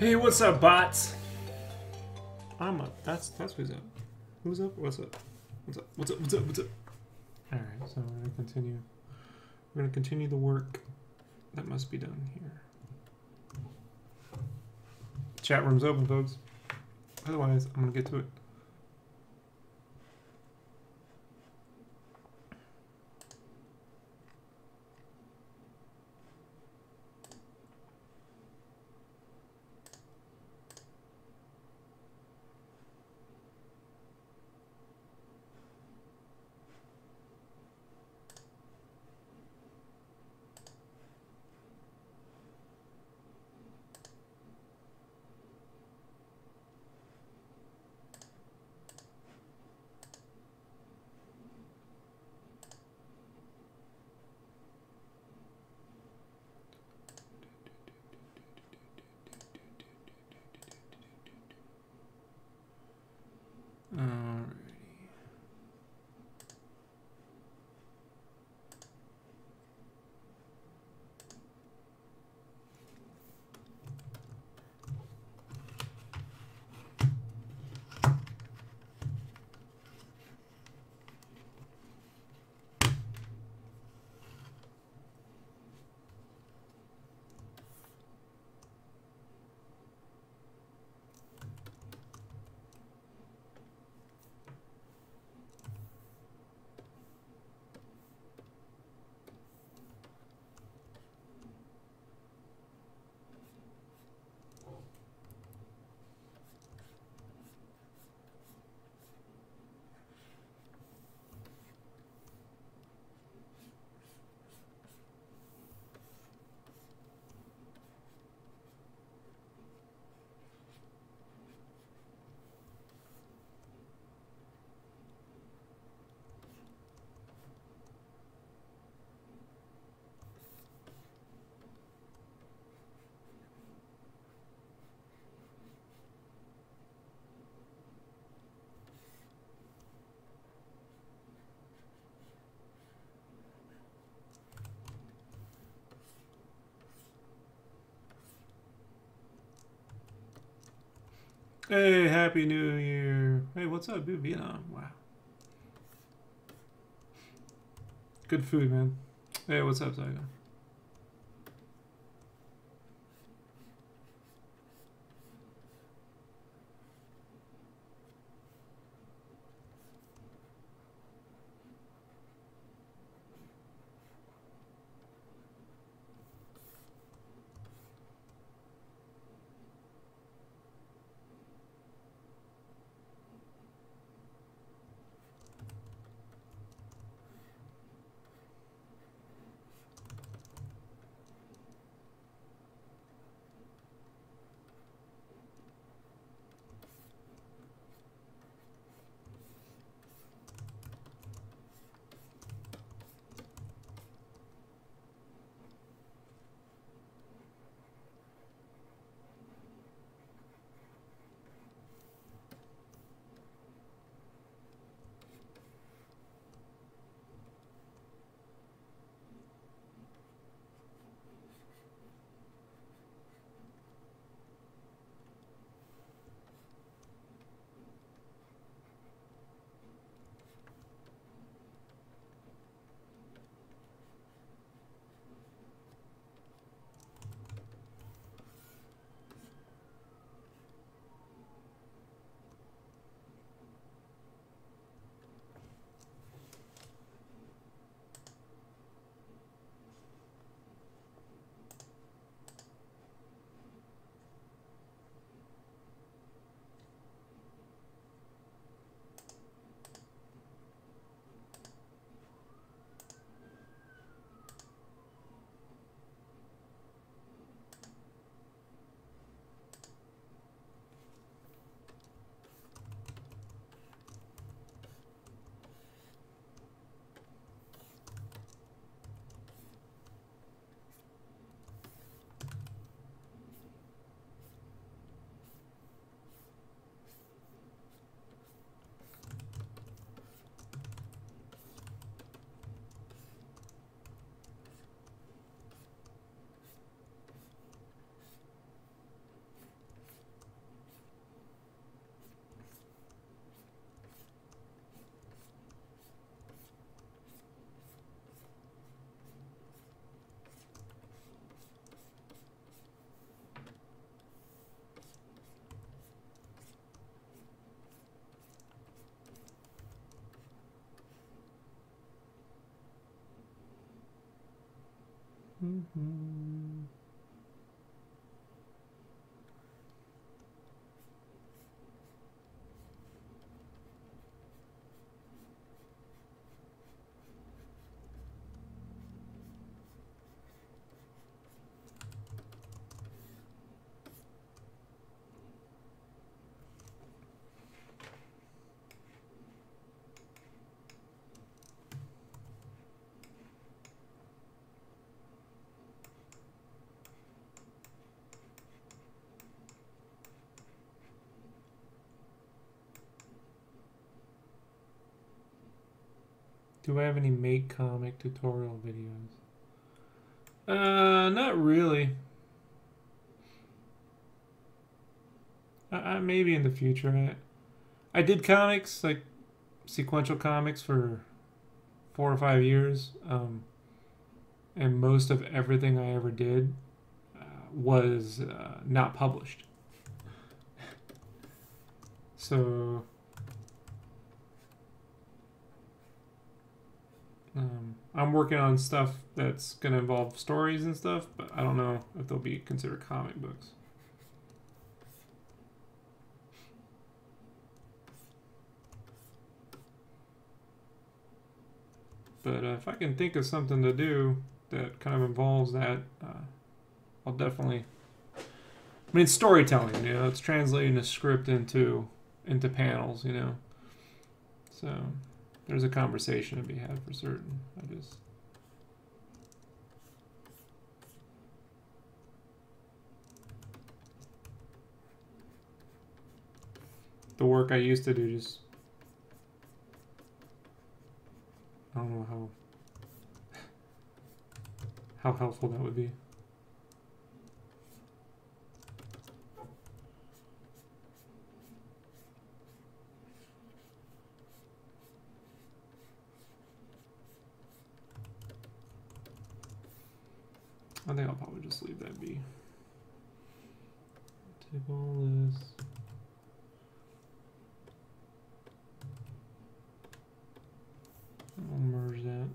Hey, what's up, bots? I'm up. That's who's up. Who's up? What's up? What's up? What's up? What's up? What's up? All right, so we're gonna continue. We're gonna continue the work that must be done here. Chat room's open, folks. Otherwise, I'm gonna get to it. Hey, Happy New Year. Hey, what's up, dude? Vietnam. Wow. Good food, man. Hey, what's up, Zygo? Do I have any make comic tutorial videos? Not really. Maybe in the future. I did comics, like sequential comics, for 4 or 5 years, and most of everything I ever did was not published. So I'm working on stuff that's going to involve stories and stuff, but I don't know if they'll be considered comic books. But if I can think of something to do that kind of involves that, I'll definitely... I mean, it's storytelling, you know, it's translating a script into panels, you know. So there's a conversation to be had for certain. The work I used to do, just I don't know how helpful that would be. I think I'll probably just leave that be. Take all this. I'll merge that.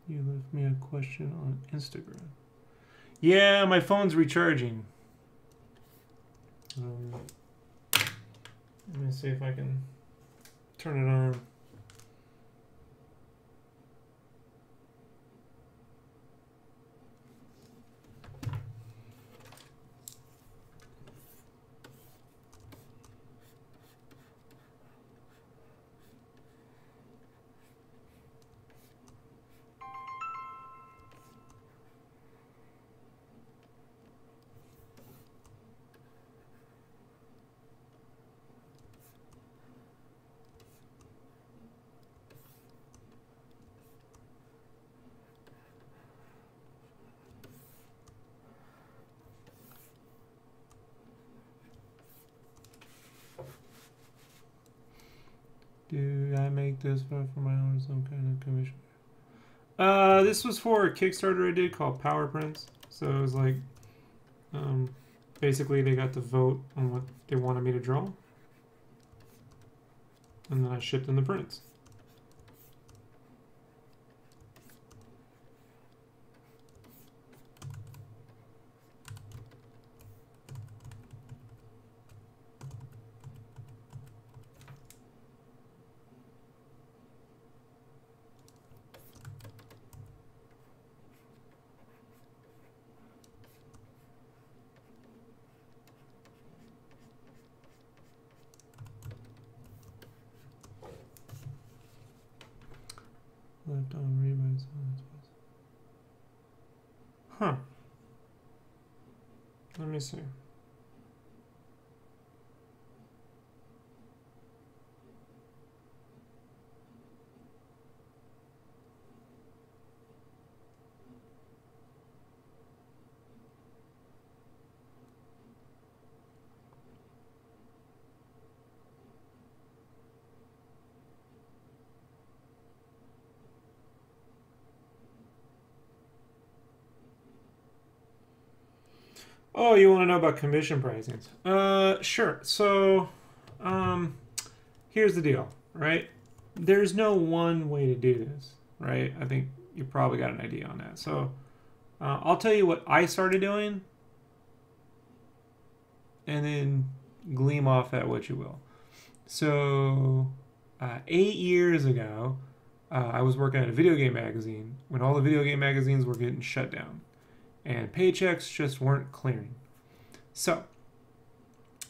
You left me a question on Instagram. Yeah, my phone's recharging. Let me see if I can turn it on. Do I make this for my own some kind of commission? This was for a Kickstarter I did called Power Prints. So it was like, basically they got to vote on what they wanted me to draw. And then I shipped them the prints. Left on read by silence. Huh. Let me see. Oh, you want to know about commission pricings? Sure. So, here's the deal, right? There's no one way to do this, right? I think you probably got an idea on that. So, I'll tell you what I started doing, and then gleam off that what you will. So, 8 years ago, I was working at a video game magazine when all the video game magazines were getting shut down. And paychecks just weren't clearing. So,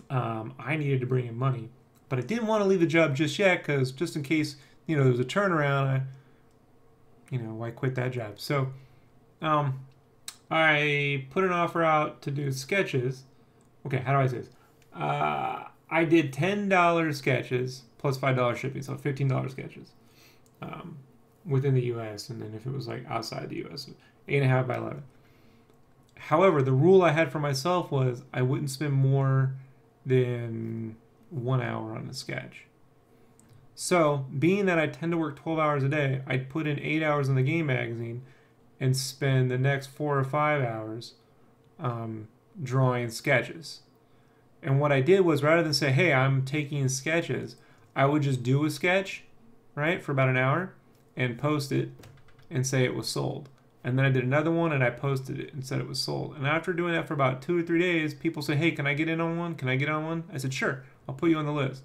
I needed to bring in money. But I didn't want to leave the job just yet, because just in case, there was a turnaround, why quit that job? So, I put an offer out to do sketches. Okay, how do I say this? I did $10 sketches plus $5 shipping, so $15 sketches within the U.S. And then if it was like outside the U.S., 8.5 by 11. However, the rule I had for myself was I wouldn't spend more than 1 hour on a sketch. So, being that I tend to work 12 hours a day, I'd put in 8 hours in the game magazine and spend the next 4 or 5 hours drawing sketches. And what I did was, rather than say, hey, I'm taking sketches, I would just do a sketch, right, for about an hour and post it and say it was sold. And then I did another one and I posted it and said it was sold. And after doing that for about 2 or 3 days, people say, hey, can I get in on one? Can I get on one? I said, sure, I'll put you on the list.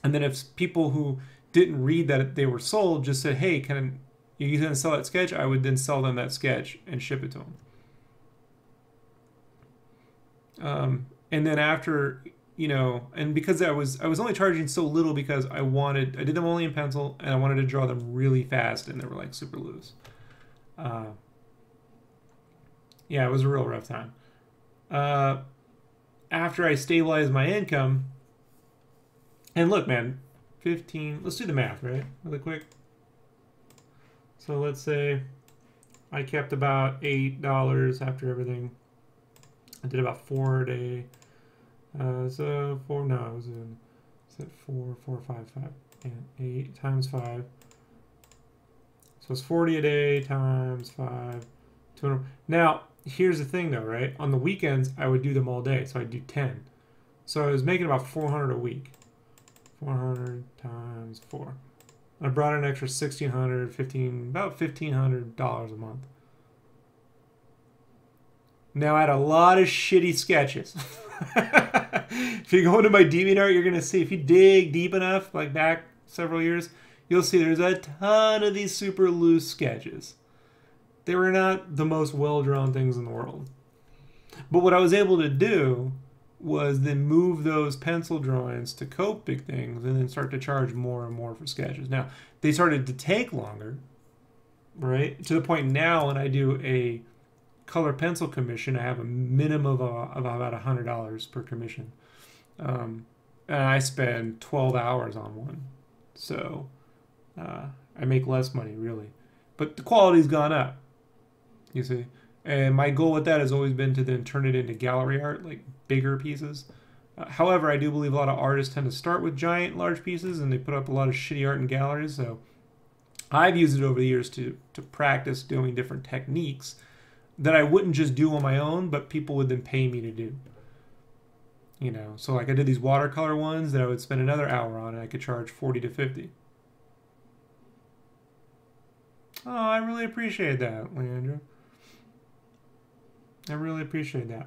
And then if people who didn't read that they were sold just said, hey, can you gonna sell that sketch? I would then sell them that sketch and ship it to them. And then after, and because I was only charging so little because I did them only in pencil and I wanted to draw them really fast and they were like super loose. Yeah, it was a real rough time. After I stabilized my income, and look, man, 15, let's do the math, right? Really quick. So let's say I kept about $8 after everything. I did about 4 a day. So 4, no, it was in, is it 4, 4, 5, 5, and 8 times 5. So it's 40 a day times 5, 200. Now, here's the thing though, right? On the weekends, I would do them all day. So I'd do 10. So I was making about 400 a week. 400 times 4. I brought in an extra $1,600, about $1,500 a month. Now I had a lot of shitty sketches. If you go into my DeviantArt, you're going to see, if you dig deep enough, like back several years, you'll see there's a ton of these super loose sketches. They were not the most well-drawn things in the world. But what I was able to do was then move those pencil drawings to Copic things and then start to charge more and more for sketches. Now, they started to take longer, right? To the point now when I do a color pencil commission, I have a minimum of about $100 per commission. And I spend 12 hours on one. So I make less money, really. But the quality's gone up, you see. And my goal with that has always been to then turn it into gallery art, like bigger pieces. However, I do believe a lot of artists tend to start with giant, large pieces, and they put up a lot of shitty art in galleries. So I've used it over the years to practice doing different techniques that I wouldn't just do on my own, but people would then pay me to do. You know, so like I did these watercolor ones that I would spend another hour on, and I could charge 40 to 50. Oh, I really appreciate that, Leandra. I really appreciate that.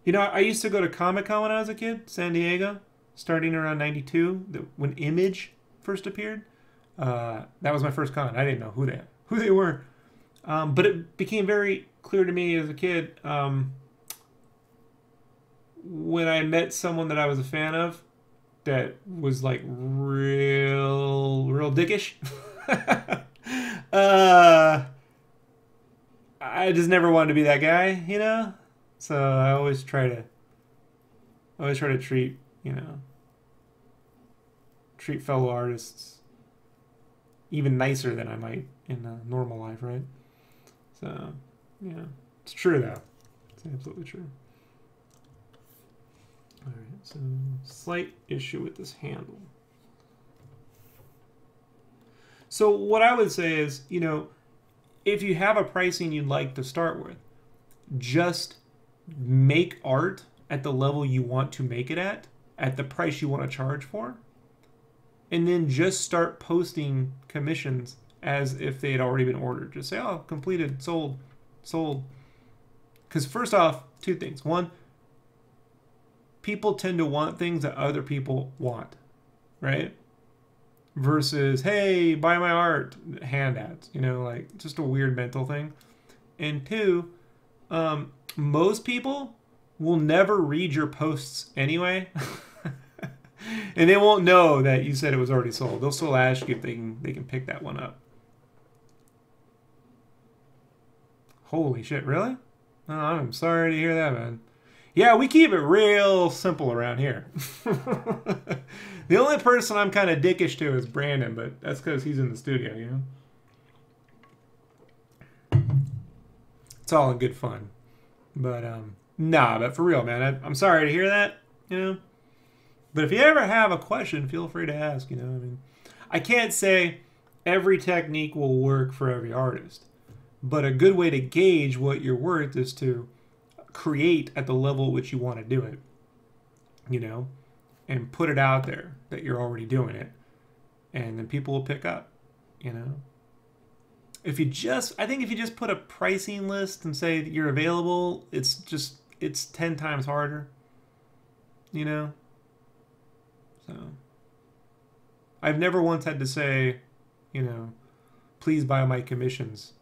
You know, I used to go to Comic-Con when I was a kid, San Diego, starting around 92, when Image first appeared. That was my first con. I didn't know who they were. But it became very clear to me as a kid when I met someone that I was a fan of that was like real dickish. I just never wanted to be that guy, you know? So I always try to treat, you know, treat fellow artists even nicer than I might in normal life, right? So, yeah, it's true though. It's absolutely true. All right, so slight issue with this handle. So what I would say is, you know, if you have a pricing you'd like to start with, just make art at the level you want to make it at the price you want to charge for, and then just start posting commissions as if they had already been ordered. Just say, oh, completed, sold. Because first off, two things. One, people tend to want things that other people want, right? Versus, hey, buy my art, hand ads, you know, like just a weird mental thing. And two, most people will never read your posts anyway. And they won't know that you said it was already sold. They'll still ask you if they can pick that one up. Holy shit, really? Oh, I'm sorry to hear that, man. Yeah, we keep it real simple around here. The only person I'm kind of dickish to is Brandon, but that's because he's in the studio, you know? It's all in good fun. But, nah, but for real, man, I'm sorry to hear that, you know? But if you ever have a question, feel free to ask, you know? I mean, I can't say every technique will work for every artist, but a good way to gauge what you're worth is to create at the level at which you want to do it, you know, and put it out there that you're already doing it, and then people will pick up, you know. I think if you just put a pricing list and say that you're available, it's 10 times harder, you know. So I've never once had to say, you know, please buy my commissions,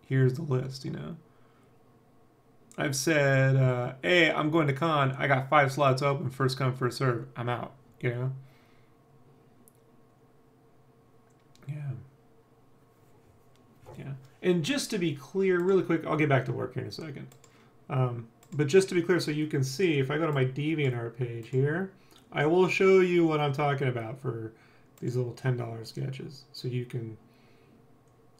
here's the list, you know. I've said, hey, I'm going to con. I got 5 slots open. First come, first serve. I'm out. You know? Yeah. Yeah. And just to be clear, really quick, I'll get back to work here in a second. But just to be clear, so you can see, if I go to my DeviantArt page here, I will show you what I'm talking about for these little $10 sketches. So you can,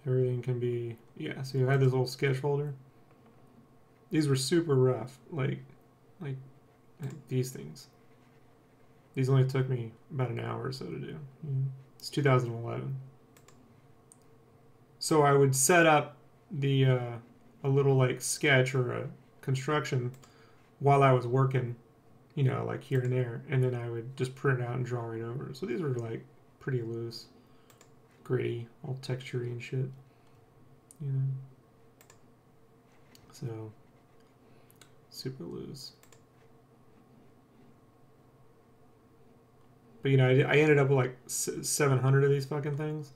everything can be, yeah, so you have this little sketch folder. These were super rough, like these things. These only took me about an hour or so to do. It's 2011. So I would set up the a little like sketch or a construction while I was working, you know, like here and there, and then I would just print it out and draw right over. So these were like pretty loose, gritty, all texturey and shit, you know. So super loose. But you know, I ended up with like 700 of these fucking things.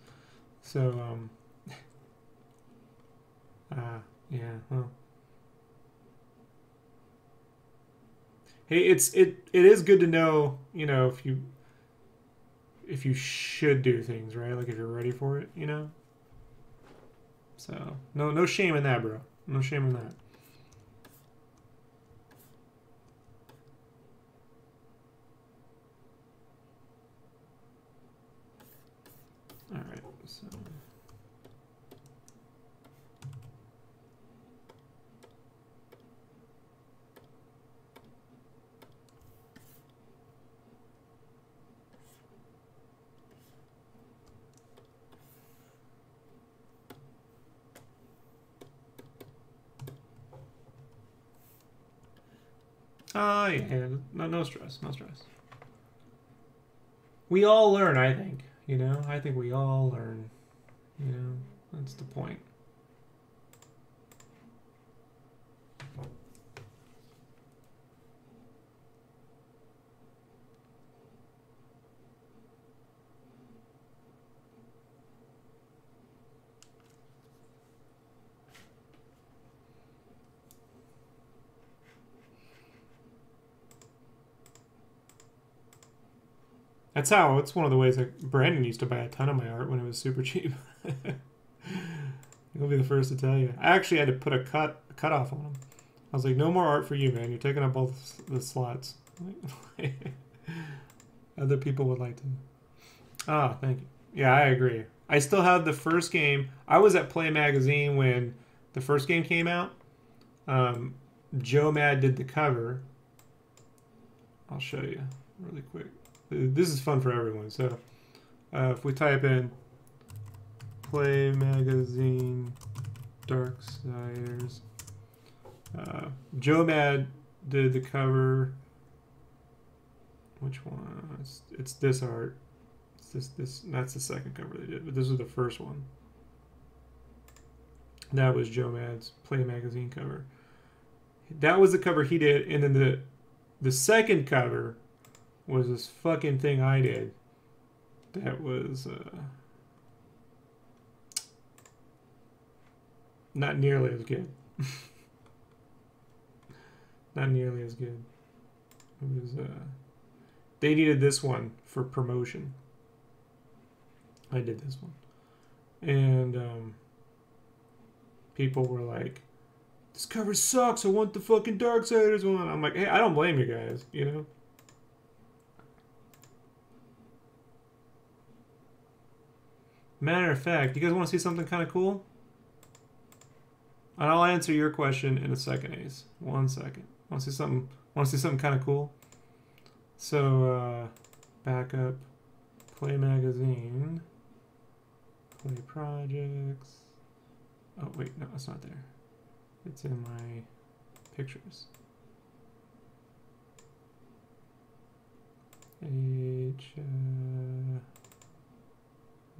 So yeah, well. Hey, it is good to know, you know, if you should do things, right? Like if you're ready for it, you know. So no shame in that, bro. No shame in that. All right, so. Oh, yeah. No stress. No stress. We all learn, I think. You know? I think we all learn. You know? That's the point. That's how. It's one of the ways that Brandon used to buy a ton of my art when it was super cheap. He'll be the first to tell you. I actually had to put a cutoff on him. I was like, no more art for you, man. You're taking up all the slots. Other people would like to. Ah, thank you. Yeah, I agree. I still have the first game. I was at Play Magazine when the first game came out. Joe Mad did the cover. I'll show you really quick. This is fun for everyone. So if we type in Play Magazine Darksiders, Joe Mad did the cover. Which one? It's this art. It's this. That's the second cover they did, but this was the first one. That was Joe Mad's Play Magazine cover. That was the cover he did, and then the second cover was this fucking thing I did. That was not nearly as good. Not nearly as good. It was they needed this one for promotion. I did this one, and people were like, "This cover sucks. I want the fucking Darksiders one." I'm like, "Hey, I don't blame you guys. You know." Matter of fact, you guys want to see something kind of cool? And I'll answer your question in a second, Ace. 1 second. Want to see something? Want to see something kind of cool? So, back up. Play Magazine. Play Projects. Oh wait, no, it's not there. It's in my pictures.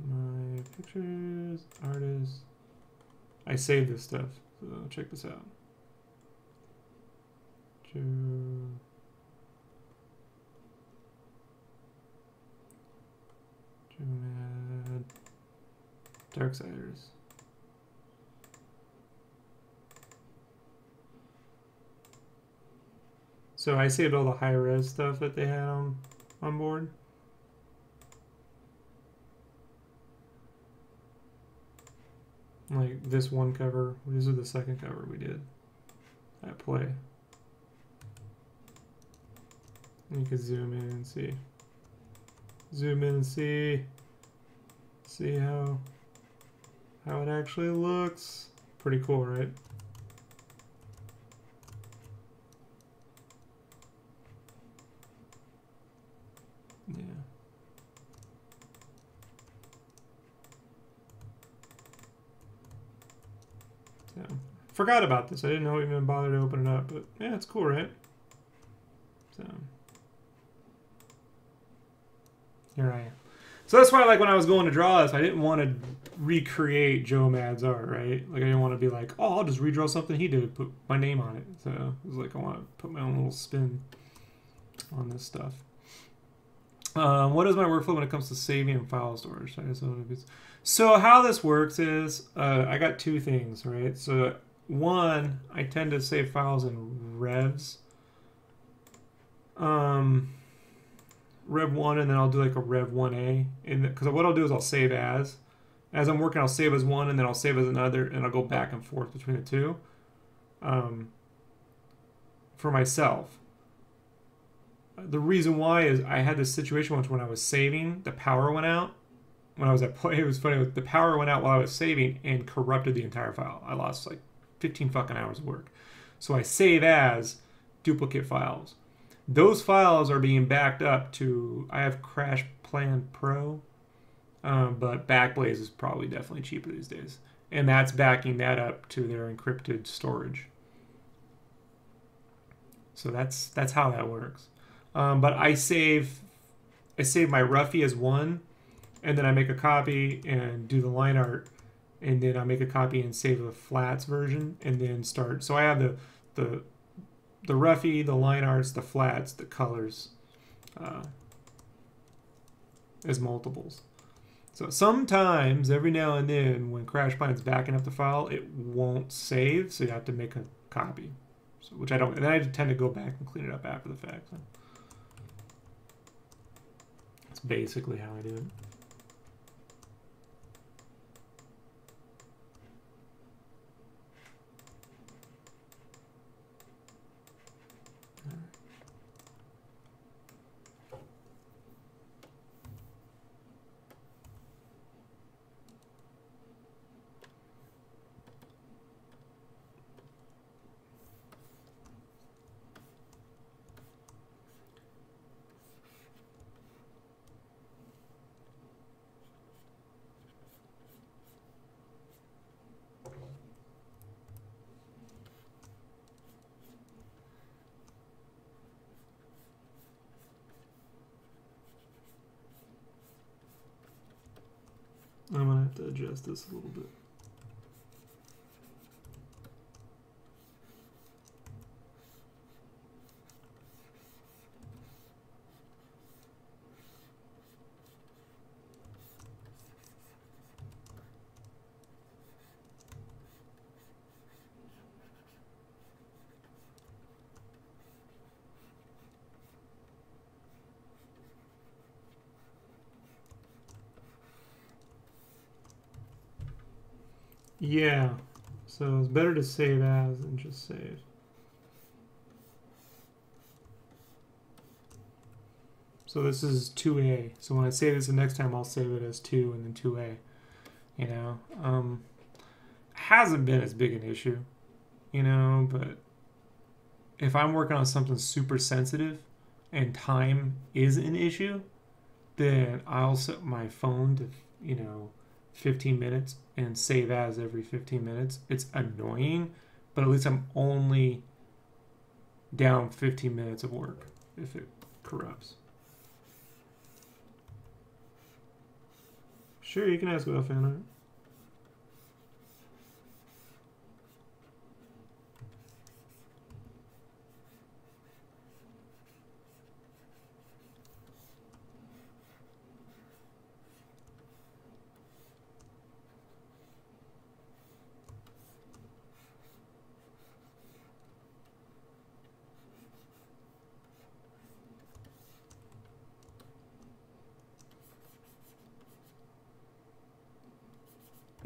My pictures, artists. I saved this stuff, so check this out. Mad Darksiders. So I saved all the high res stuff that they had on board. Like this one cover, this is the second cover we did at Play. You can zoom in and see. Zoom in and see how it actually looks. Pretty cool, right? Yeah. So, forgot about this. I didn't know even bother to open it up, but yeah, it's cool, right? So here I am. So that's why, like, when I was going to draw this, I didn't want to recreate Joe Mad's art, right? Like, I didn't want to be like, oh, I'll just redraw something he did, put my name on it. So it was like, I want to put my own little spin on this stuff. What is my workflow when it comes to saving and file storage? So how this works is, I got two things, right? So one, I tend to save files in revs. Rev 1, and then I'll do like a Rev 1A. Because what I'll do is I'll save as I'm working, I'll save as one, and then I'll save as another, and I'll go back and forth between the two for myself. The reason why is I had this situation once when I was saving, the power went out. When I was at Play, it was funny, the power went out while I was saving and corrupted the entire file. I lost like 15 fucking hours of work. So I save as duplicate files. Those files are being backed up to, I have Crash Plan Pro, but Backblaze is probably definitely cheaper these days. And that's backing that up to their encrypted storage. So that's how that works. But I save my roughie as one, and then I make a copy and do the line art, and then I make a copy and save a flats version, and then start. So I have the roughie, the line arts, the flats, the colors as multiples. So sometimes, every now and then, when CrashPine's backing up the file, it won't save, so you have to make a copy. So, which I don't, and then I tend to go back and clean it up after the fact. So that's basically how I do it. I'm gonna have to adjust this a little bit. Yeah, so it's better to save as than just save. So this is 2A. So when I save this the next time, I'll save it as 2 and then 2A. You know, hasn't been as big an issue, you know, but if I'm working on something super sensitive and time is an issue, then I'll set my phone to, you know, 15 minutes and save as every 15 minutes. It's annoying, but at least I'm only down 15 minutes of work if it corrupts. Sure, you can ask about fan art.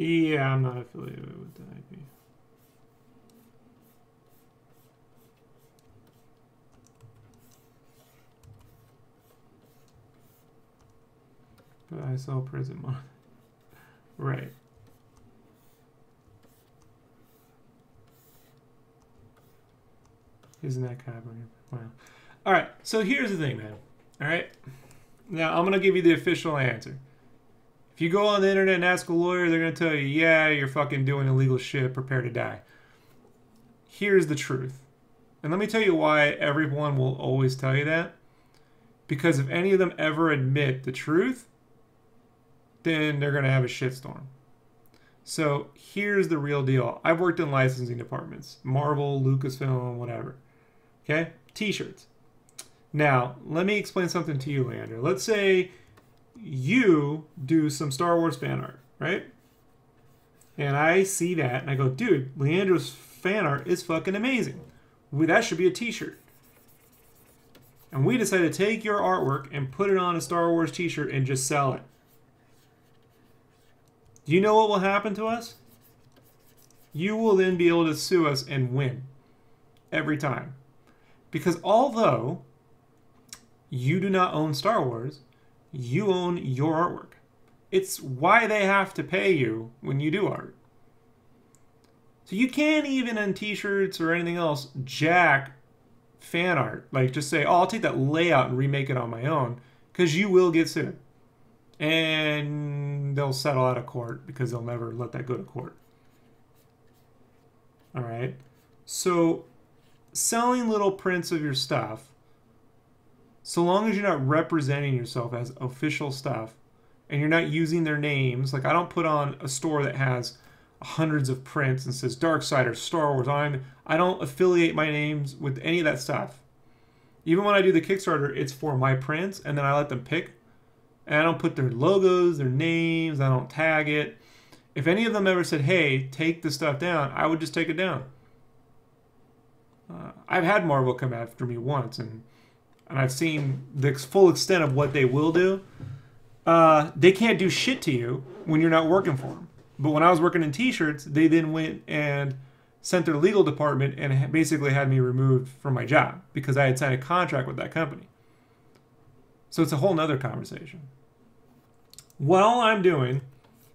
Yeah, I'm not affiliated with the IP. But I sell prison money. Right. Isn't that kind of wow. All right, so here's the thing, man. All right. Now, I'm going to give you the official answer. If you go on the internet and ask a lawyer, they're going to tell you, yeah, you're fucking doing illegal shit, prepare to die. Here's the truth. And let me tell you why everyone will always tell you that. Because if any of them ever admit the truth, then they're going to have a shitstorm. So here's the real deal. I've worked in licensing departments. Marvel, Lucasfilm, whatever. Okay? T-shirts. Now, let me explain something to you, Leander. Let's say you do some Star Wars fan art, right? And I see that and I go, dude, Leandro's fan art is fucking amazing. That should be a t-shirt. And we decide to take your artwork and put it on a Star Wars t-shirt and just sell it. Do you know what will happen to us? You will then be able to sue us and win. Every time. Because although you do not own Star Wars, you own your artwork. It's why they have to pay you when you do art. So you can't even on t-shirts or anything else jack fan art. Like just say, oh, I'll take that layout and remake it on my own. Because you will get sued. And they'll settle out of court because they'll never let that go to court. Alright? So selling little prints of your stuff, so long as you're not representing yourself as official stuff and you're not using their names, like I don't put on a store that has hundreds of prints and says Darksiders, Star Wars, I don't affiliate my names with any of that stuff. Even when I do the Kickstarter, it's for my prints, and then I let them pick. And I don't put their logos, their names, I don't tag it. If any of them ever said, hey, take the stuff down, I would just take it down. I've had Marvel come after me once, and I've seen the full extent of what they will do. They can't do shit to you when you're not working for them. But when I was working in t-shirts, they then went and sent their legal department and basically had me removed from my job because I had signed a contract with that company. So it's a whole nother conversation. What all I'm doing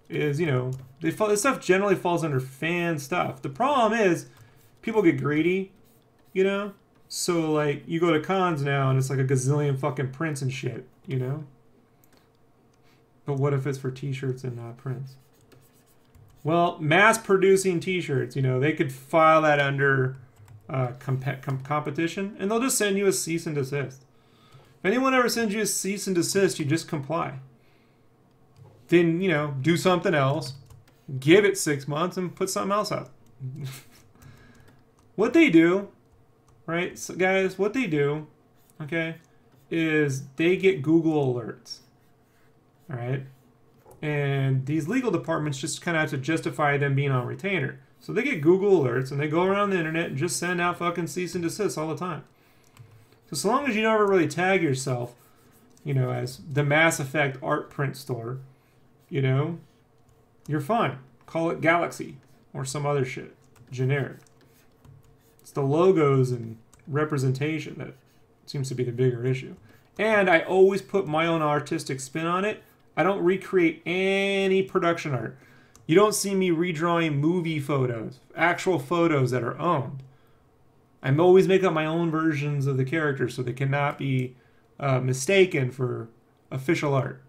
is, you know, this stuff generally falls under fan stuff. The problem is people get greedy, you know? So, like, you go to cons now and it's like a gazillion fucking prints and shit, you know? But what if it's for t-shirts and not prints? Well, mass-producing t-shirts, you know, they could file that under competition, and they'll just send you a cease and desist. If anyone ever sends you a cease and desist, you just comply. Then, you know, do something else, give it 6 months, and put something else out. What they do, right, so guys, what they do, okay, is they get Google alerts, all right? And these legal departments just kind of have to justify them being on retainer. So they get Google alerts, and they go around the internet and just send out fucking cease and desist all the time. So long as you never really tag yourself, you know, as the Mass Effect art print store, you know, you're fine. Call it Galaxy or some other shit. Generic. It's the logos and representation that seems to be the bigger issue. And I always put my own artistic spin on it. I don't recreate any production art. You don't see me redrawing movie photos, actual photos that are owned. I always make up my own versions of the characters so they cannot be mistaken for official art.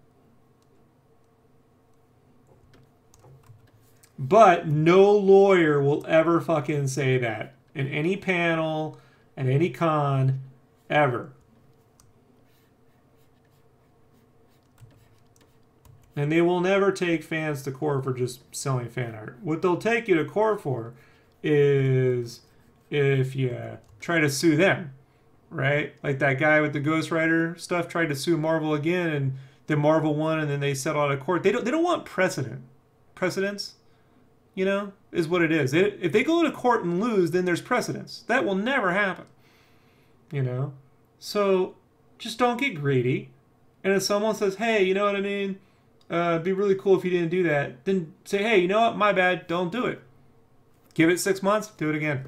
But no lawyer will ever fucking say that in any panel, at any con, ever. And they will never take fans to court for just selling fan art. What they'll take you to court for is if you try to sue them, right? Like that guy with the Ghost Rider stuff tried to sue Marvel again, and then Marvel won, and then they settled out of court. They don't want precedence, you know, is what it is. If they go to court and lose, then there's precedence. That will never happen, you know? So just don't get greedy. And if someone says, hey, you know what I mean? It'd be really cool if you didn't do that. Then say, hey, you know what? My bad. Don't do it. Give it 6 months. Do it again.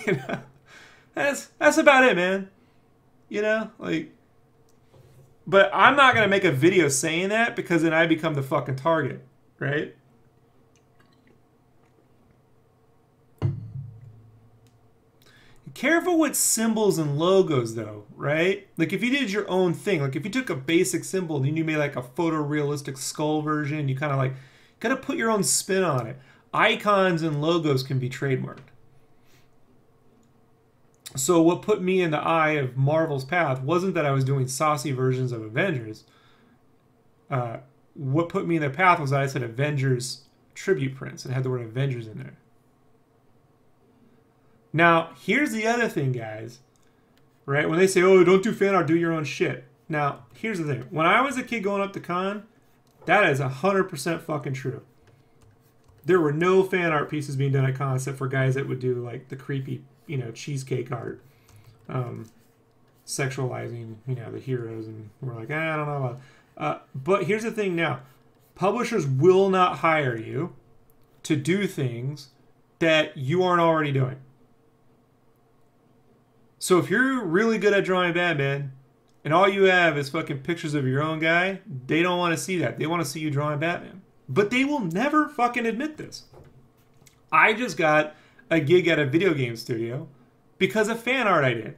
You know, that's about it, man. You know, like. But I'm not gonna make a video saying that because then I become the fucking target, right? Careful with symbols and logos, though, right? Like, if you did your own thing, like if you took a basic symbol and you made like a photorealistic skull version, you kind of like gotta put your own spin on it. Icons and logos can be trademarked. So what put me in the eye of Marvel's path wasn't that I was doing saucy versions of Avengers. What put me in their path was that I said Avengers tribute prints and had the word Avengers in there. Now, here's the other thing, guys, right? When they say, oh, don't do fan art, do your own shit. Now, here's the thing. When I was a kid going up to con, that is 100% fucking true. There were no fan art pieces being done at con except for guys that would do, like, the creepy, you know, cheesecake art. Sexualizing, you know, the heroes. And we're like, I don't know about but here's the thing now. Publishers will not hire you to do things that you aren't already doing. So if you're really good at drawing Batman, and all you have is fucking pictures of your own guy, they don't want to see that. They want to see you drawing Batman. But they will never fucking admit this. I just got a gig at a video game studio because of fan art I did.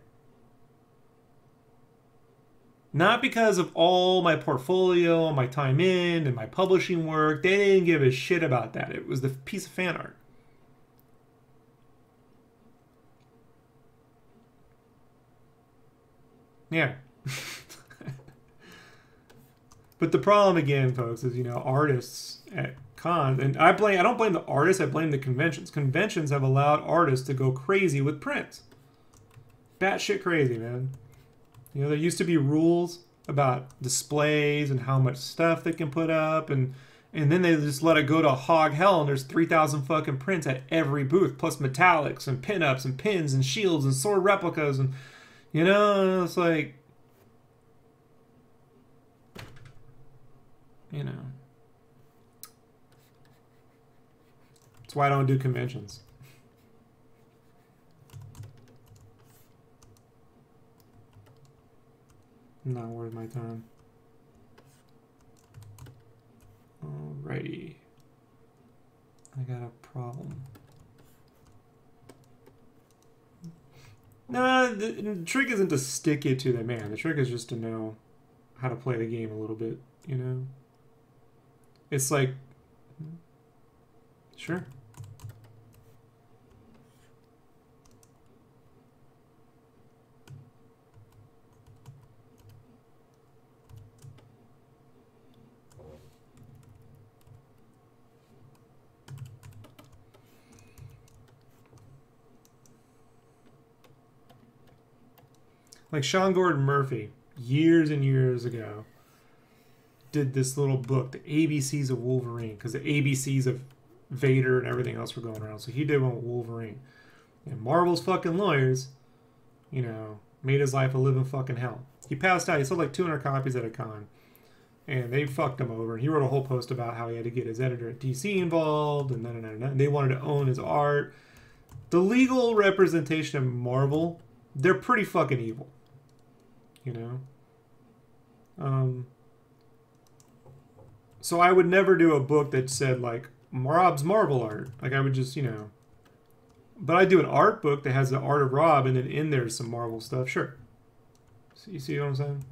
Not because of all my portfolio, my time in, and my publishing work. They didn't give a shit about that. It was the piece of fan art. Yeah. But the problem again, folks, is, you know, artists at cons, and I don't blame the artists, I blame the conventions. Conventions have allowed artists to go crazy with prints. Batshit crazy, man. You know, there used to be rules about displays and how much stuff they can put up, and then they just let it go to hog hell, and there's 3,000 fucking prints at every booth, plus metallics and pinups and pins and shields and sword replicas, and, you know, it's like, you know. That's why I don't do conventions. Not worth my time. Alrighty. I got a problem. Nah, the trick isn't to stick it to the man. The trick is just to know how to play the game a little bit, you know? It's like, sure. Like Sean Gordon Murphy, years and years ago, did this little book, the ABCs of Wolverine, because the ABCs of Vader and everything else were going around. So he did one with Wolverine. And Marvel's fucking lawyers, you know, made his life a living fucking hell. He passed out. He sold like 200 copies at a con. And they fucked him over. And he wrote a whole post about how he had to get his editor at DC involved. And they wanted to own his art. The legal representation of Marvel, they're pretty fucking evil. You know? So I would never do a book that said, like, Rob's Marvel art. Like, I would just, you know... But I do an art book that has the art of Rob, and then in there's some Marvel stuff. Sure. So you see what I'm saying?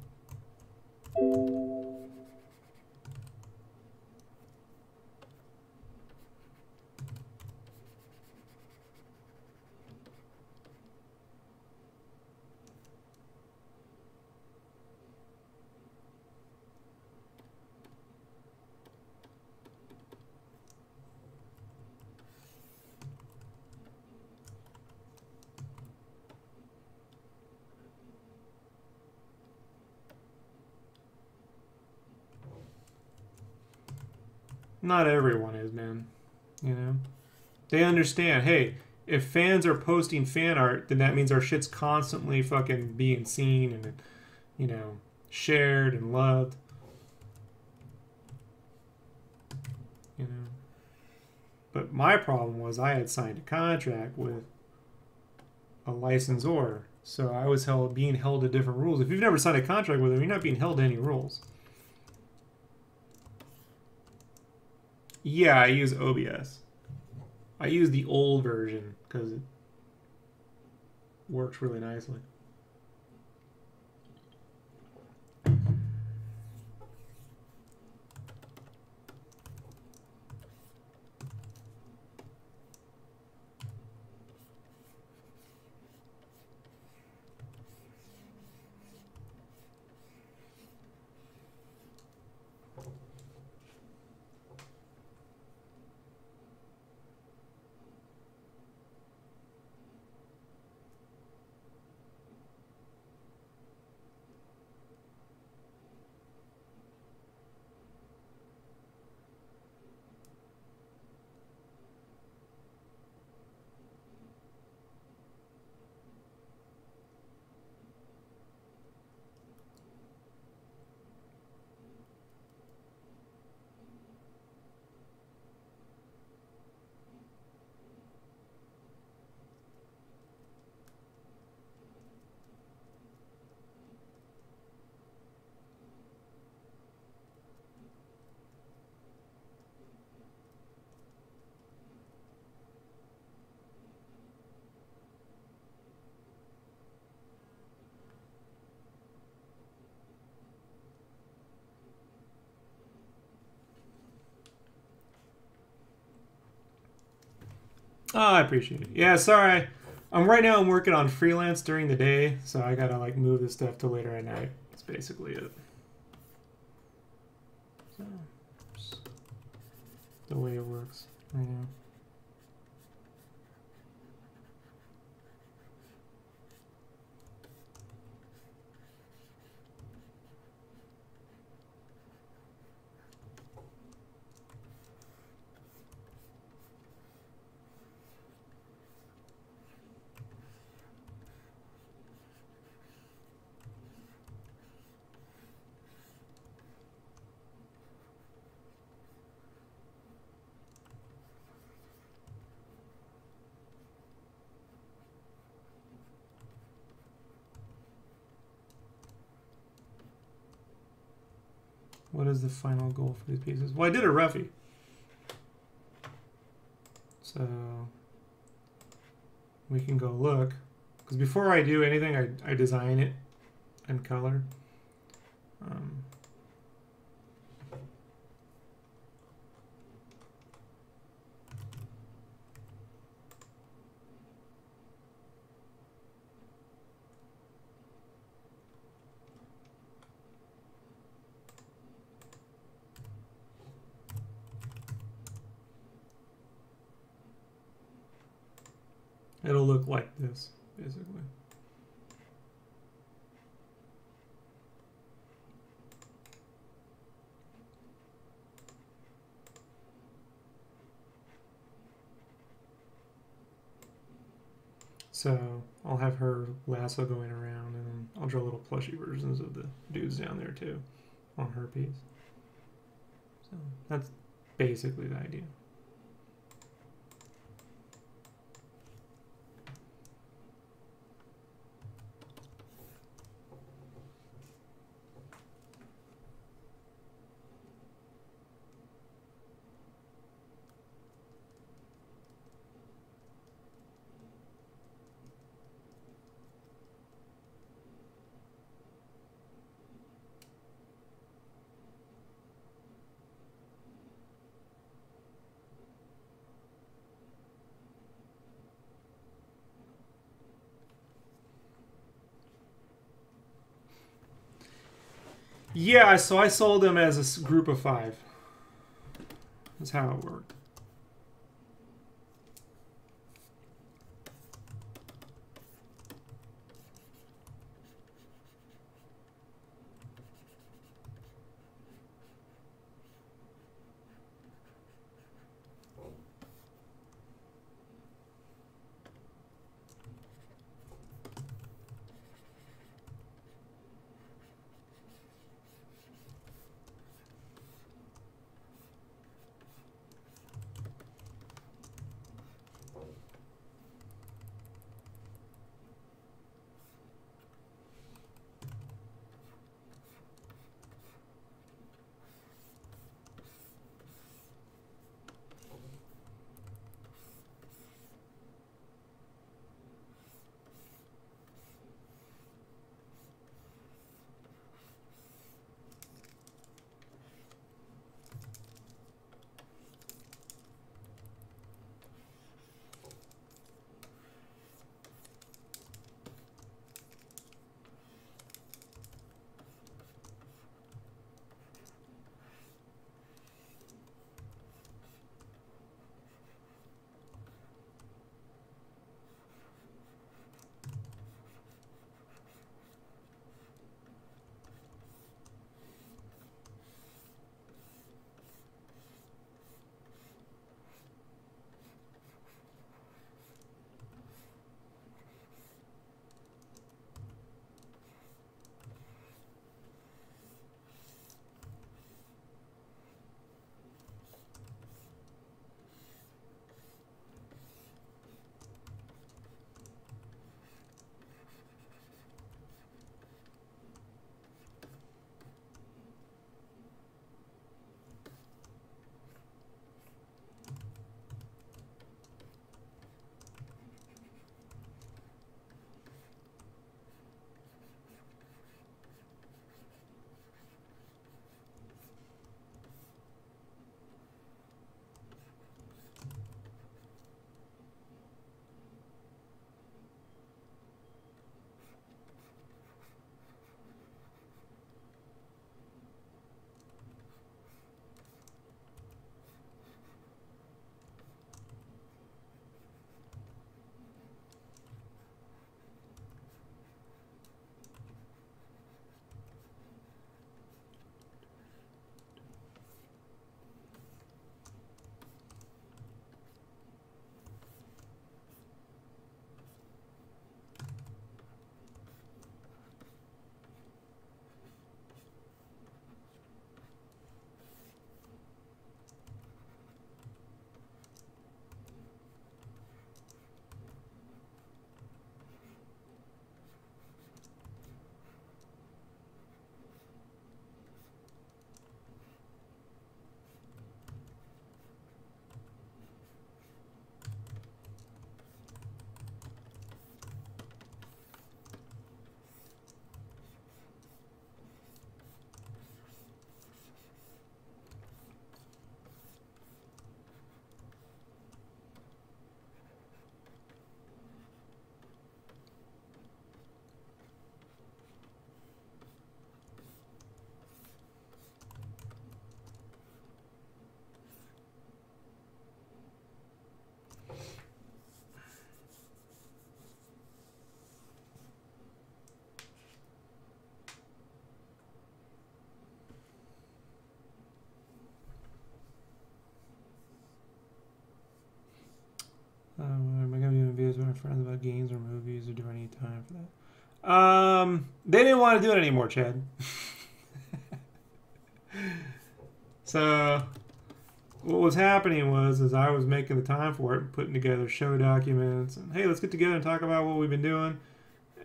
Not everyone is, man. You know? They understand, hey, if fans are posting fan art, then that means our shit's constantly fucking being seen and, you know, shared and loved. You know? But my problem was I had signed a contract with a licensor, so I was being held to different rules. If you've never signed a contract with them, you're not being held to any rules. Yeah, I use OBS. I use the old version because it works really nicely. Oh, I appreciate it. Yeah, sorry. Right now I'm working on freelance during the day, so I gotta like move this stuff to later at night. That's basically it. So, just the way it works right now. What is the final goal for these pieces? Well, I did a roughie. So we can go look. Because before I do anything, I design it in color. It'll look like this, basically. So I'll have her lasso going around, and then I'll draw little plushy versions of the dudes down there too on her piece. So that's basically the idea. Yeah, so I sold them as a group of 5. That's how it worked. friends about games or movies, or do I need time for that? They didn't want to do it anymore, Chad. So what was happening was I was making the time for it, putting together show documents, and hey, let's get together and talk about what we've been doing.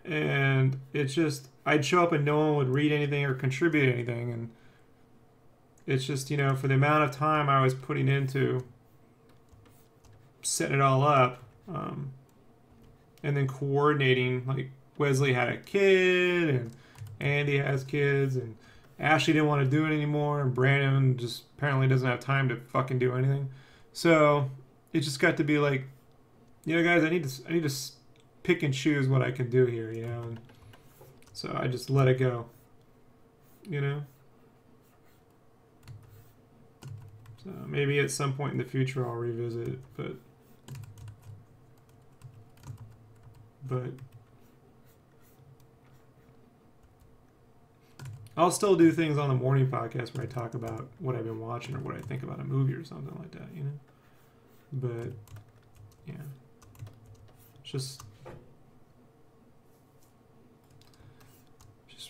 And it's just, I'd show up and no one would read anything or contribute anything, and it's just, you know, for the amount of time I was putting into setting it all up, and then coordinating, like Wesley had a kid, and Andy has kids, and Ashley didn't want to do it anymore, and Brandon just apparently doesn't have time to fucking do anything. So it just got to be like, you know, guys, I need to pick and choose what I can do here, you know. And so I just let it go, you know. So maybe at some point in the future I'll revisit it, but I'll still do things on the morning podcast where I talk about what I've been watching or what I think about a movie or something like that, you know. But yeah, it's just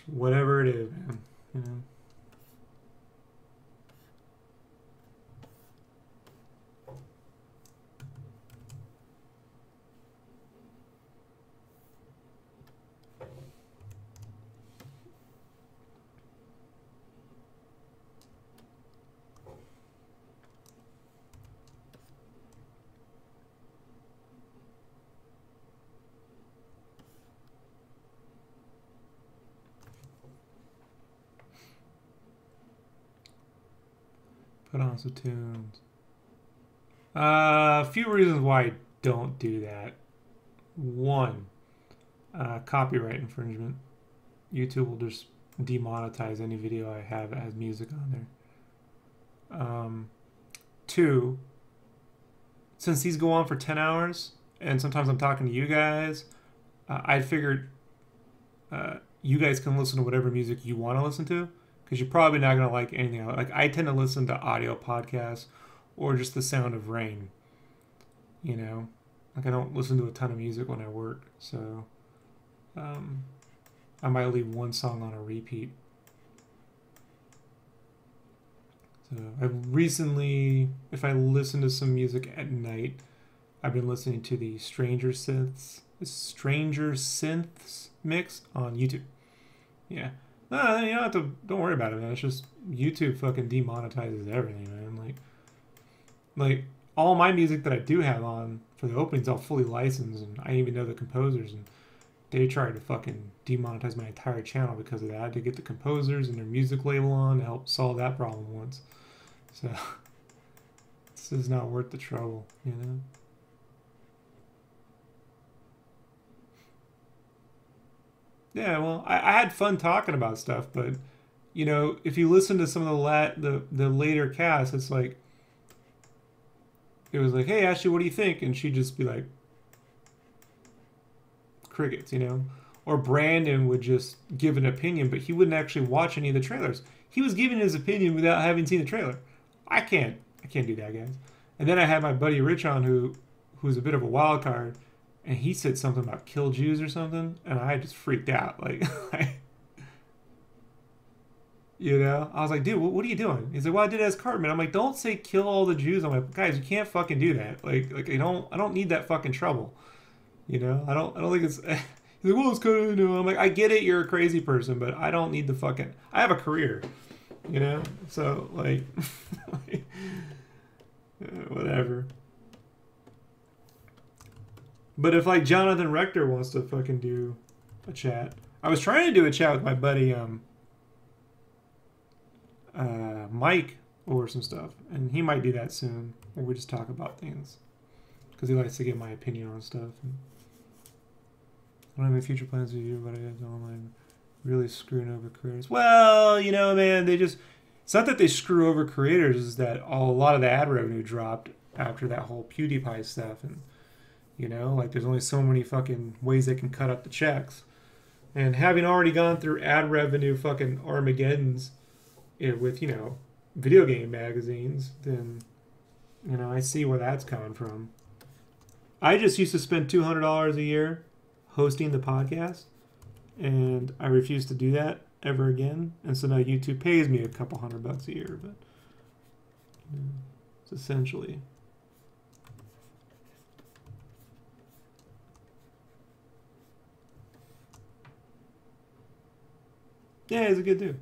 whatever it is, man, you know. Put on some tunes. A few reasons why I don't do that. One, copyright infringement. YouTube will just demonetize any video I have that has music on there. Two, since these go on for 10 hours, and sometimes I'm talking to you guys, I figured you guys can listen to whatever music you want to listen to, because you're probably not going to like anything else. Like, I tend to listen to audio podcasts or just the sound of rain, you know? Like, I don't listen to a ton of music when I work, so I might leave one song on a repeat. So I've recently, if I listen to some music at night, I've been listening to the Stranger Synths mix on YouTube. Yeah. No, you don't have to. Don't worry about it, man. It's just YouTube fucking demonetizes everything, man. Like all my music that I do have on for the openings, all fully licensed, and I even know the composers, and they tried to fucking demonetize my entire channel because of that. I had to get the composers and their music label on to help solve that problem once. So this is not worth the trouble, you know. Yeah, well, I had fun talking about stuff, but you know, if you listen to some of the later casts, it's like it was like, hey, Ashley, what do you think? And she'd just be like, crickets, you know. Or Brandon would just give an opinion, but he wouldn't actually watch any of the trailers. He was giving his opinion without having seen the trailer. I can't do that, guys. And then I had my buddy Rich on, who's a bit of a wild card. And he said something about kill Jews or something, and I just freaked out. Like, you know, I was like, dude, what are you doing? He's like, well, I did it as Cartman. I'm like, don't say kill all the Jews. I'm like, guys, you can't fucking do that. Like I don't need that fucking trouble. You know, I don't think it's. He's like, well, it's kind of, you know. I'm like, I get it, you're a crazy person, but I don't need the fucking. I have a career, you know. So like, whatever. But if like Jonathan Rector wants to fucking do a chat, I was trying to do a chat with my buddy Mike over some stuff, and he might do that soon, where we just talk about things, because he likes to get my opinion on stuff. And I don't have any future plans with you, but I have online really screwing over creators. Well, you know, man, it's not that they screw over creators, it's that a lot of the ad revenue dropped after that whole PewDiePie stuff, and you know, like there's only so many fucking ways they can cut up the checks. And having already gone through ad revenue fucking Armageddons with, you know, video game magazines, then, you know, I see where that's coming from. I just used to spend $200 a year hosting the podcast, and I refuse to do that ever again. And so now YouTube pays me a couple $100 a year, but it's essentially. Yeah, he's a good dude.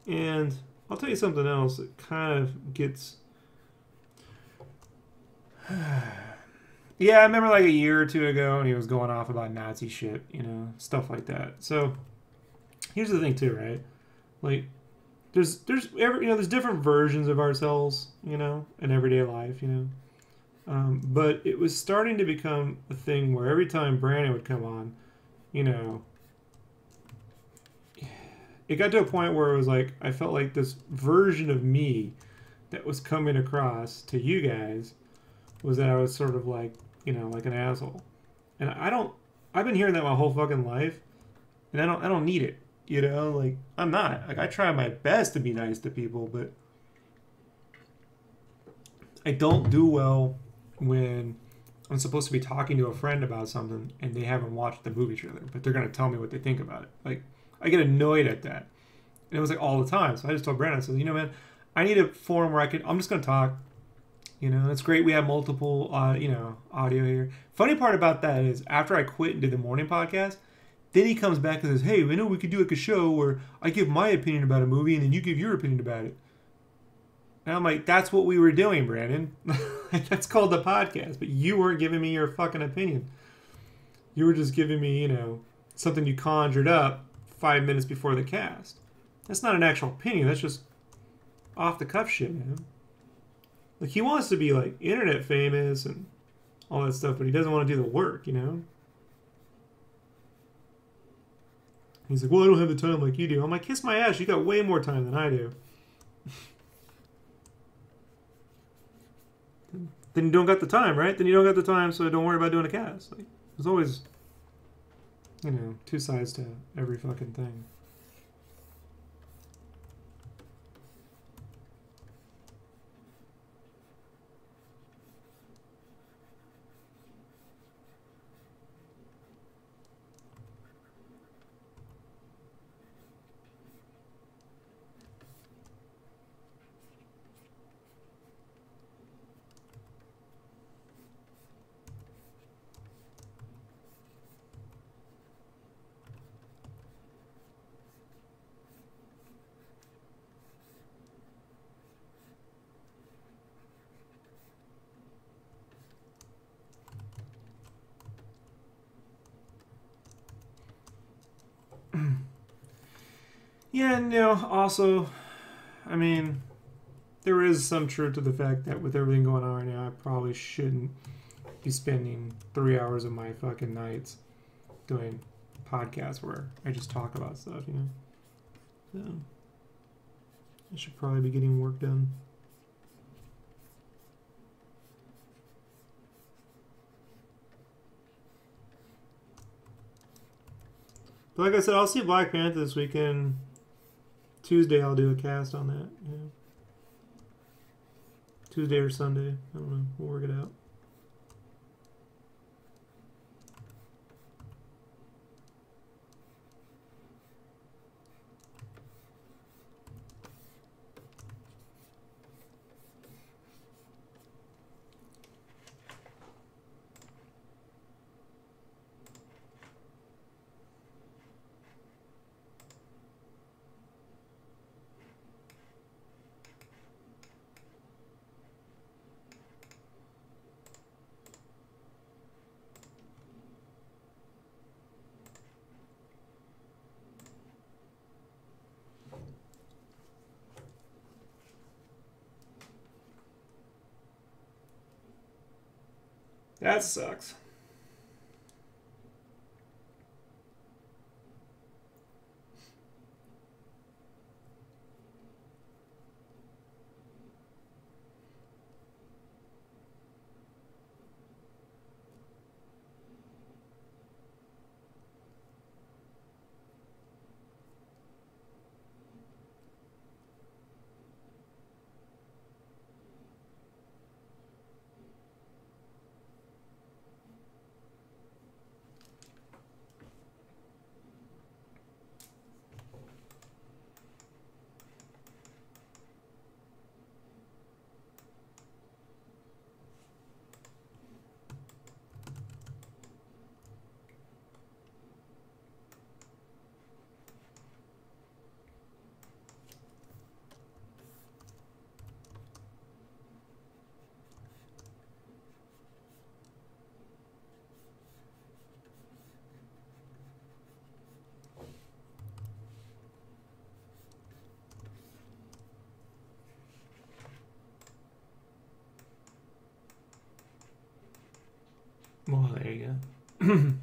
And I'll tell you something else that kind of gets... Yeah, I remember like a year or two ago, and he was going off about Nazi shit, you know, stuff like that. So here's the thing too, right? Like, there's there's different versions of ourselves, you know, in everyday life, you know. But it was starting to become a thing where every time Brandon would come on, you know, it got to a point where it was like I felt like this version of me that was coming across to you guys was that I was sort of like, you know, like an asshole. And I've been hearing that my whole fucking life, and I don't need it, you know, like I'm not. Like I try my best to be nice to people, but I don't do well when I'm supposed to be talking to a friend about something and they haven't watched the movie trailer, but they're going to tell me what they think about it. Like, I get annoyed at that. And it was like all the time. So I just told Brandon, I said, you know, man, I need a forum where I'm just going to talk. You know, it's great. We have multiple, you know, audio here. Funny part about that is after I quit and did the morning podcast, then he comes back and says, hey, we know we could do like a show where I give my opinion about a movie and then you give your opinion about it. And I'm like, that's what we were doing, Brandon. That's called the podcast. But you weren't giving me your fucking opinion. You were just giving me, you know, something you conjured up 5 minutes before the cast. That's not an actual opinion. That's just off the cuff shit, man. Like, he wants to be, like, internet famous and all that stuff, but he doesn't want to do the work, you know? He's like, well, I don't have the time like you do. I'm like, kiss my ass. You got way more time than I do. Then you don't got the time, right? Then you don't got the time, so don't worry about doing a cast. Like, there's always, you know, two sides to every fucking thing. Yeah, and, you know, also, I mean, there is some truth to the fact that with everything going on right now, I probably shouldn't be spending 3 hours of my fucking nights doing podcasts where I just talk about stuff, you know? So, I should probably be getting work done. But like I said, I'll see Black Panther this weekend. Tuesday I'll do a cast on that. Yeah. Tuesday or Sunday. I don't know. We'll work it out. That sucks. Well, there you go.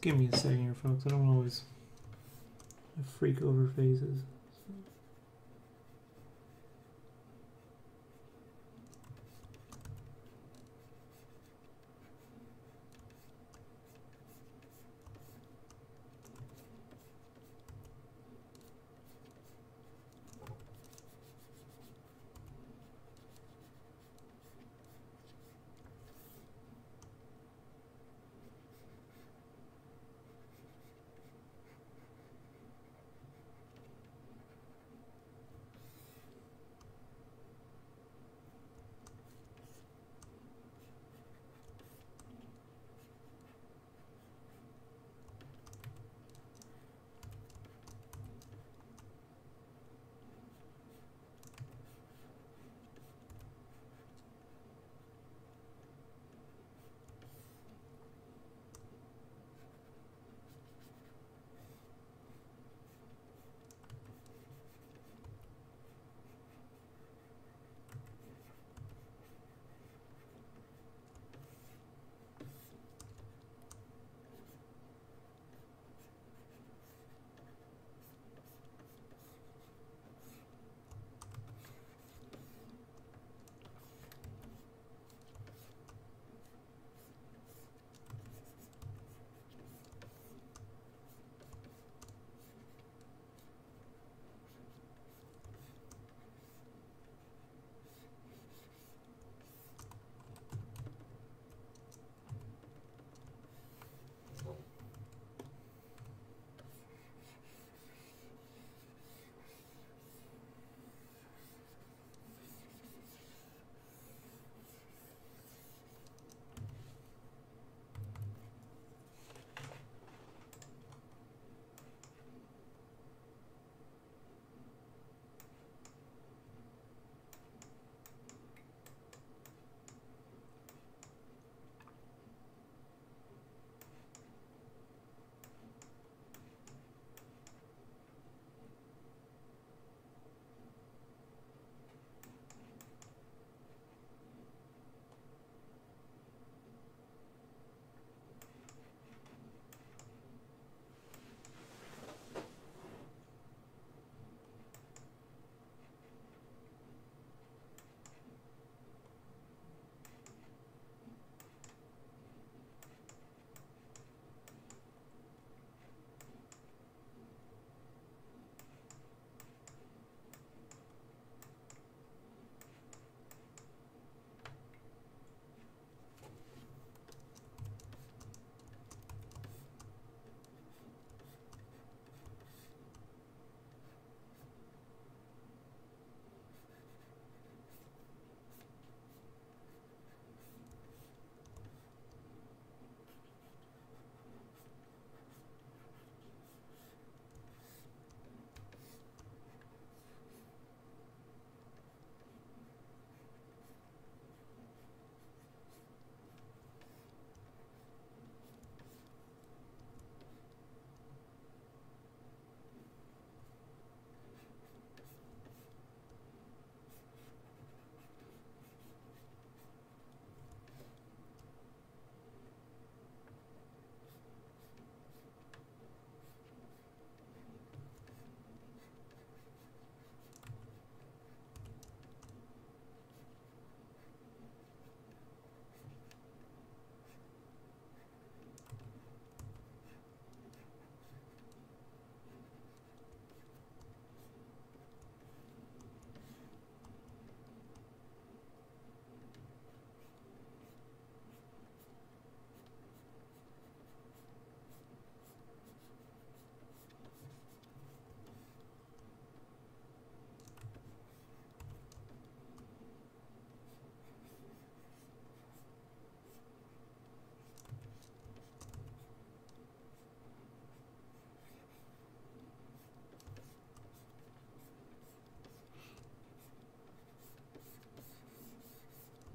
Give me a second here, folks. I don't always freak over phases.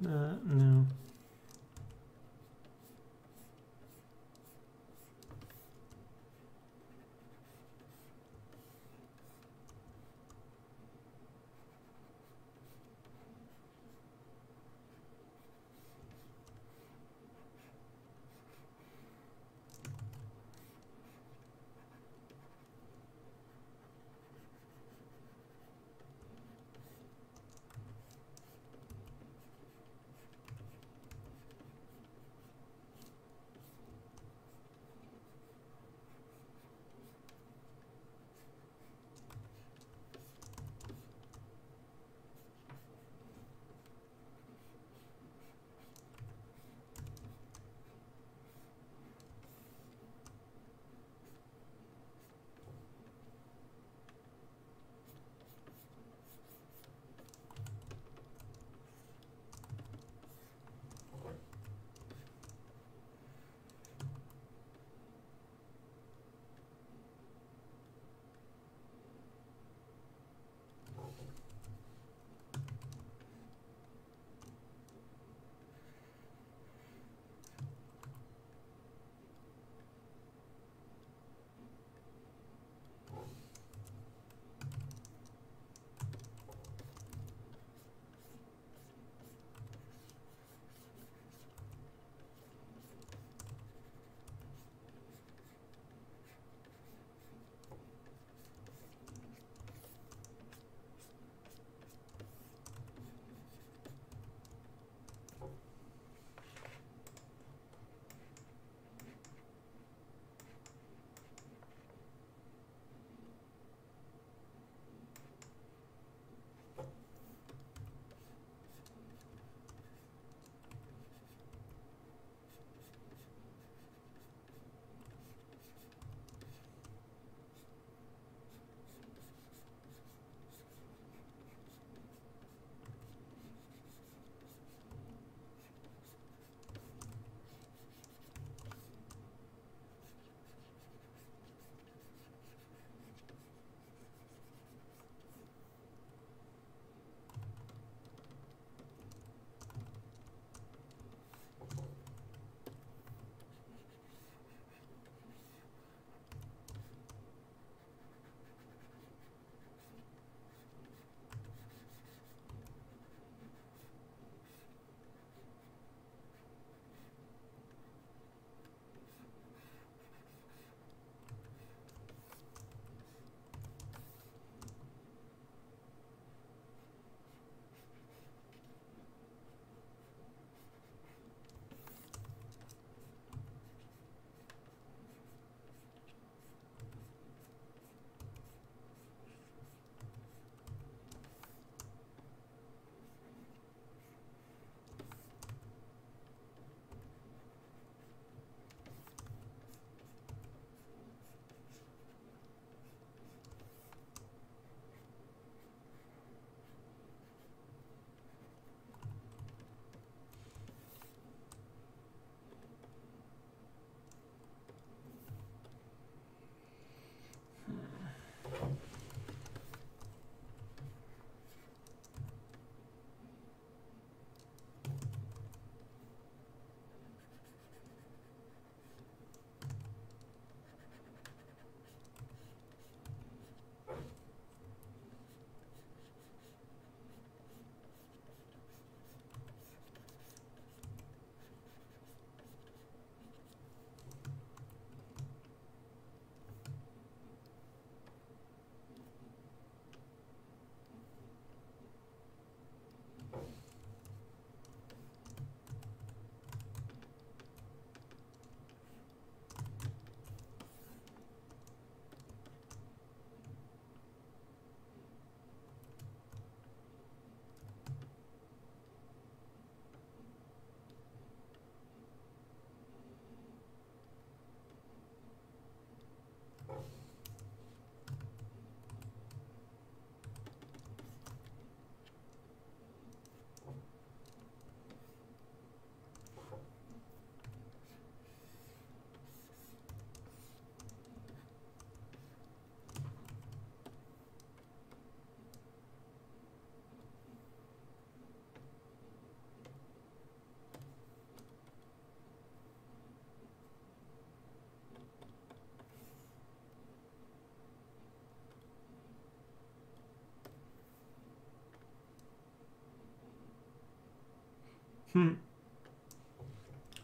No.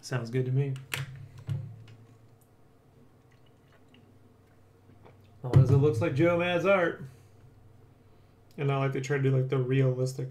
Sounds good to me. As long as it looks like Joe Mad's art. And not like they try to do like the realistic.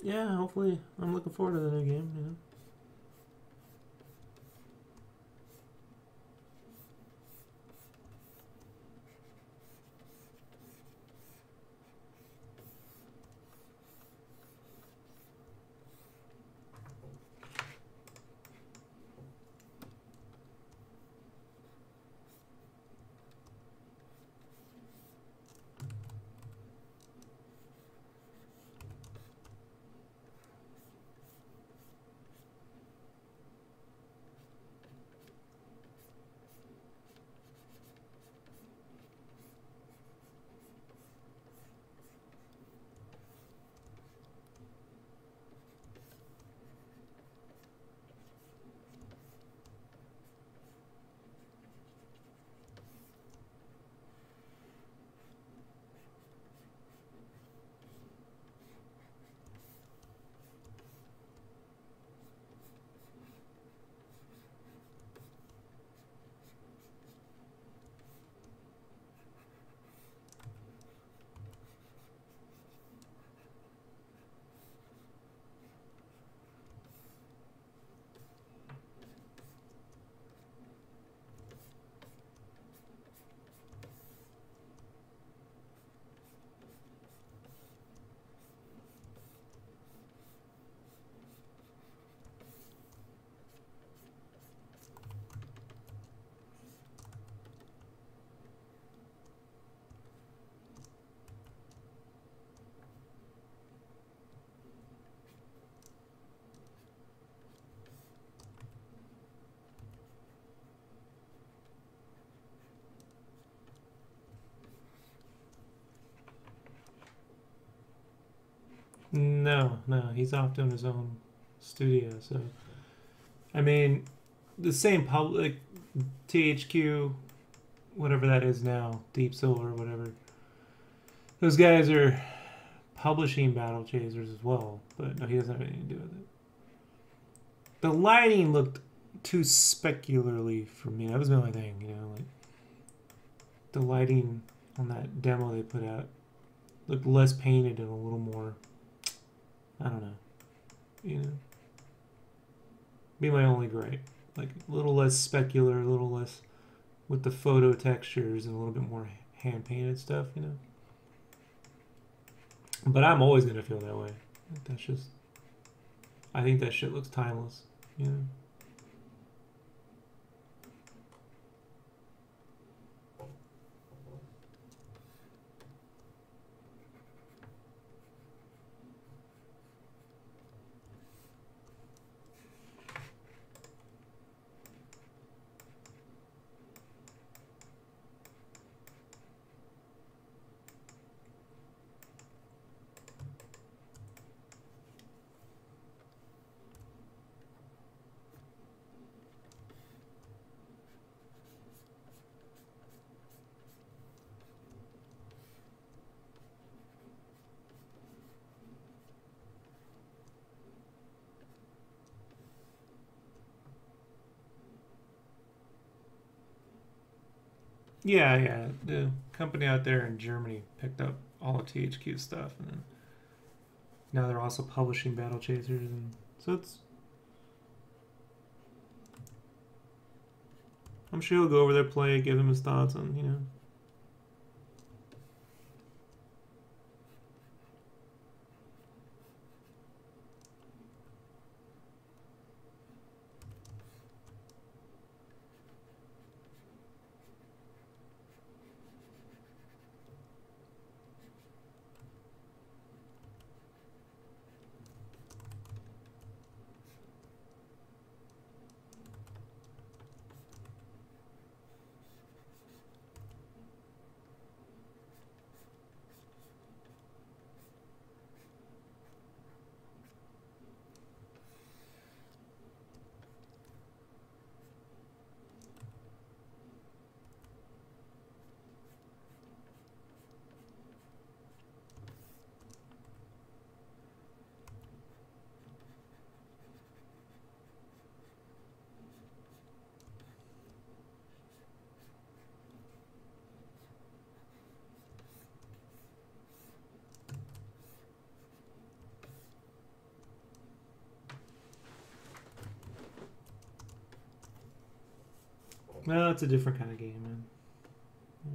Yeah, hopefully. I'm looking forward to the new game, you know. No, no, he's off doing his own studio. So, I mean, the same public THQ, whatever that is now, Deep Silver, whatever. Those guys are publishing Battle Chasers as well, but no, he doesn't have anything to do with it. The lighting looked too specularly for me. That was the only thing, you know, like the lighting on that demo they put out looked less painted and a little more, I don't know, you know, be my only gripe. Like a little less specular, a little less with the photo textures and a little bit more hand painted stuff, you know. But I'm always gonna feel that way. That's just, I think that shit looks timeless, you know. Yeah, yeah. The company out there in Germany picked up all of THQ stuff, and then now they're also publishing Battle Chasers, and so it's. I'm sure he'll go over there, play, give him his thoughts on, you know. Well, it's a different kind of game, man. Yeah.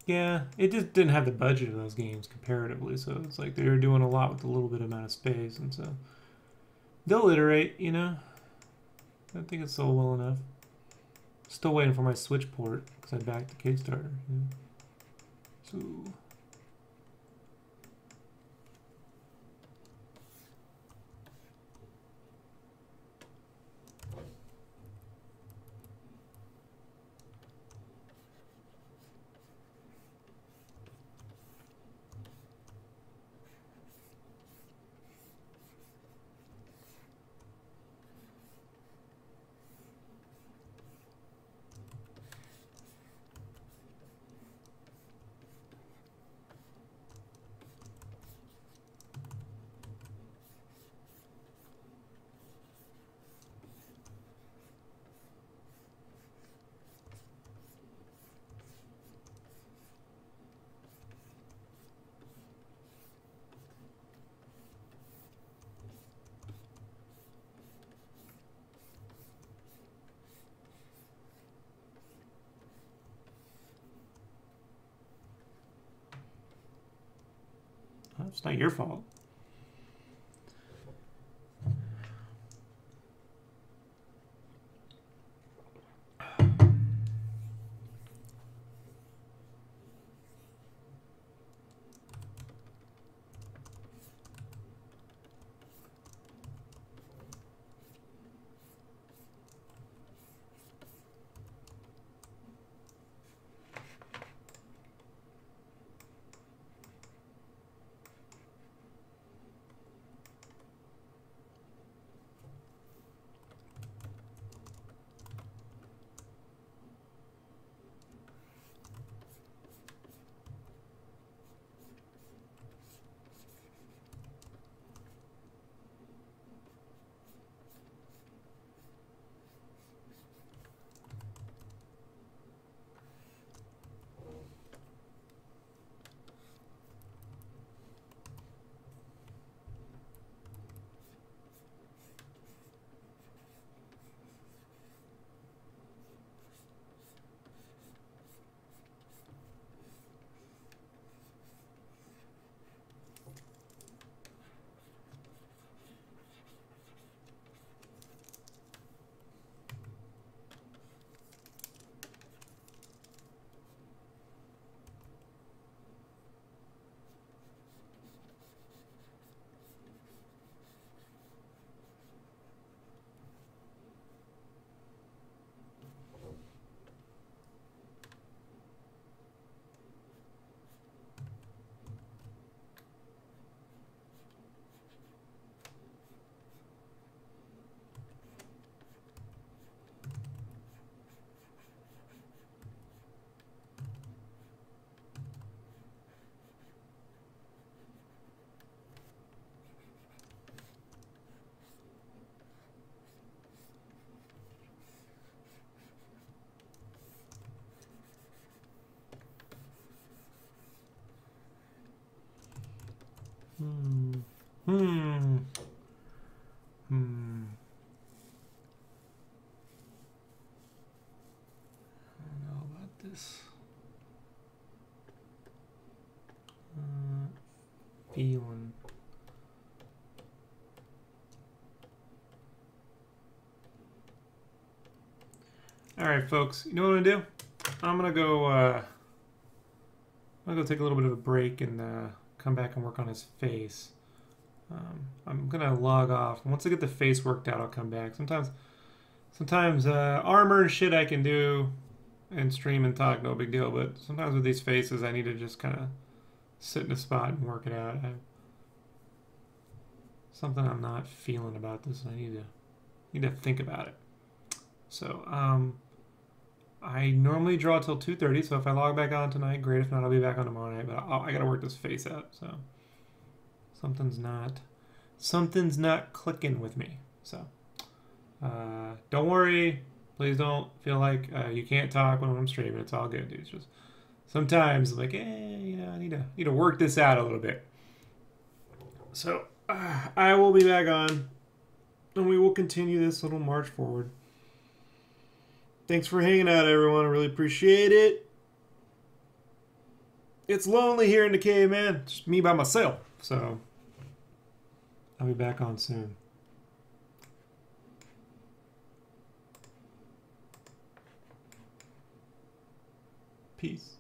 Yeah, it just didn't have the budget of those games comparatively, so it's like they were doing a lot with a little bit amount of space, and so they'll iterate, you know. I think it's sold well enough. Still waiting for my Switch port because I backed the Kickstarter. Yeah. So. It's not your fault. I don't know about this. Feeling. All right, folks. You know what I'm gonna do? I'm gonna go take a little bit of a break and come back and work on his face. I'm gonna log off. Once I get the face worked out, I'll come back. Sometimes armor and shit I can do and stream and talk, no big deal. But sometimes with these faces, I need to just kind of sit in a spot and work it out. Something I'm not feeling about this. I need to think about it. So I normally draw till 2:30. So if I log back on tonight, great. If not, I'll be back on tomorrow night. But I gotta work this face out. So something's not clicking with me. So don't worry. Please don't feel like you can't talk when I'm streaming. It's all good, dude. It's just sometimes like, I need to work this out a little bit. So I will be back on, and we will continue this little march forward. Thanks for hanging out, everyone. I really appreciate it. It's lonely here in the cave, man. Just me by myself. So I'll be back on soon. Peace.